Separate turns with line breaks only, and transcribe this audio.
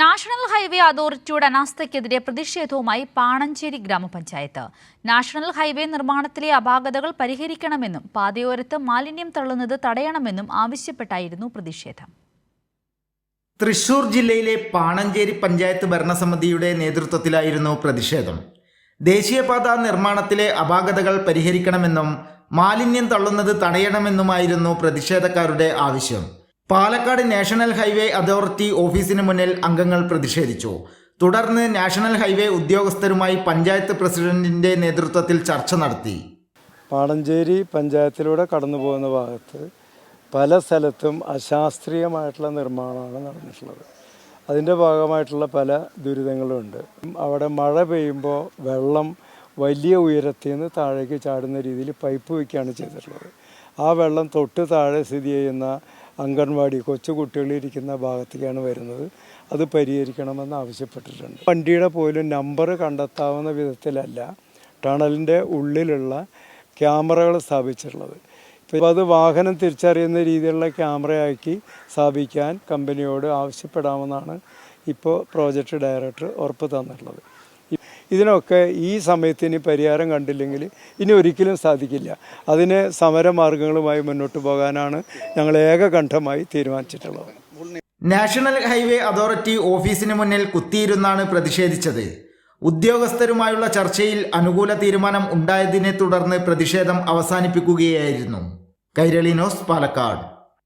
National highway അതോറിറ്റിയുടെ അനാസ്ഥയ്ക്കെതിരെ പ്രതിഷേധവുമായി പാണഞ്ചേരി ഗ്രാമപഞ്ചായത്ത്. നാഷണൽ ഹൈവേ നിർമ്മാണത്തിലെ അപാകതകൾ പരിഹരിക്കണമെന്നും പാതയോരത്ത് മാലിന്യം തള്ളുന്നത് തടയണമെന്നും ആവശ്യപ്പെട്ടായിരുന്നു പ്രതിഷേധം.
തൃശൂർ ജില്ലയിലെ പാണഞ്ചേരി പഞ്ചായത്ത് ഭരണസമിതിയുടെ നേതൃത്വത്തിലായിരുന്നു പ്രതിഷേധം. ദേശീയപാത നിർമ്മാണത്തിലെ അപാകതകൾ പരിഹരിക്കണമെന്നും മാലിന്യം തള്ളുന്നത് തടയണമെന്നുമായിരുന്നു പ്രതിഷേധക്കാരുടെ ആവശ്യം. പാലക്കാട് നാഷണൽ ഹൈവേ അതോറിറ്റി ഓഫീസിന് മുന്നിൽ അംഗങ്ങൾ പ്രതിഷേധിച്ചു. തുടർന്ന് നാഷണൽ ഹൈവേ ഉദ്യോഗസ്ഥരുമായി പഞ്ചായത്ത് പ്രസിഡന്റിന്റെ നേതൃത്വത്തിൽ ചർച്ച നടത്തി.
പാണഞ്ചേരി പഞ്ചായത്തിലൂടെ കടന്നു പോകുന്ന ഭാഗത്ത് പല സ്ഥലത്തും അശാസ്ത്രീയമായിട്ടുള്ള നിർമ്മാണമാണ് നടന്നിട്ടുള്ളത്. അതിൻ്റെ ഭാഗമായിട്ടുള്ള പല ദുരിതങ്ങളുമുണ്ട്. അവിടെ മഴ പെയ്യുമ്പോൾ വെള്ളം വലിയ ഉയരത്തിൽ നിന്ന് താഴേക്ക് ചാടുന്ന രീതിയിൽ പൈപ്പ് വയ്ക്കുകയാണ് ചെയ്തിട്ടുള്ളത്. ആ വെള്ളം തൊട്ട് താഴെ സ്ഥിതി ചെയ്യുന്ന അംഗൻവാടി കൊച്ചുകുട്ടികളിരിക്കുന്ന ഭാഗത്തേക്കാണ് വരുന്നത്. അത് പരിഹരിക്കണമെന്ന് ആവശ്യപ്പെട്ടിട്ടുണ്ട്. വണ്ടിയുടെ പോലും നമ്പർ കണ്ടെത്താവുന്ന വിധത്തിലല്ല ടണലിൻ്റെ ഉള്ളിലുള്ള ക്യാമറകൾ സ്ഥാപിച്ചിട്ടുള്ളത്. ഇപ്പോൾ അത് വാഹനം തിരിച്ചറിയുന്ന രീതിയിലുള്ള ക്യാമറയാക്കി സ്ഥാപിക്കാൻ കമ്പനിയോട് ആവശ്യപ്പെടാമെന്നാണ് ഇപ്പോൾ പ്രോജക്റ്റ് ഡയറക്ടർ ഉറപ്പ് തന്നിട്ടുള്ളത്. ഇതിനൊക്കെ ഈ സമയത്തിന് പരിഹാരം കണ്ടില്ലെങ്കിൽ ഇനി ഒരിക്കലും സാധിക്കില്ല. അതിന് സമരമാർഗങ്ങളുമായി മുന്നോട്ട് പോകാനാണ് ഞങ്ങൾ ഏകകണ്ഠമായി തീരുമാനിച്ചിട്ടുള്ളത്.
നാഷണൽ ഹൈവേ അതോറിറ്റി ഓഫീസിന് മുന്നിൽ കുത്തിയിരുന്നാണ് പ്രതിഷേധിച്ചത്. ഉദ്യോഗസ്ഥരുമായുള്ള ചർച്ചയിൽ അനുകൂല തീരുമാനം ഉണ്ടായതിനെ തുടർന്ന് പ്രതിഷേധം അവസാനിപ്പിക്കുകയായിരുന്നു. കൈരളി ന്യൂസ്, പാലക്കാട്.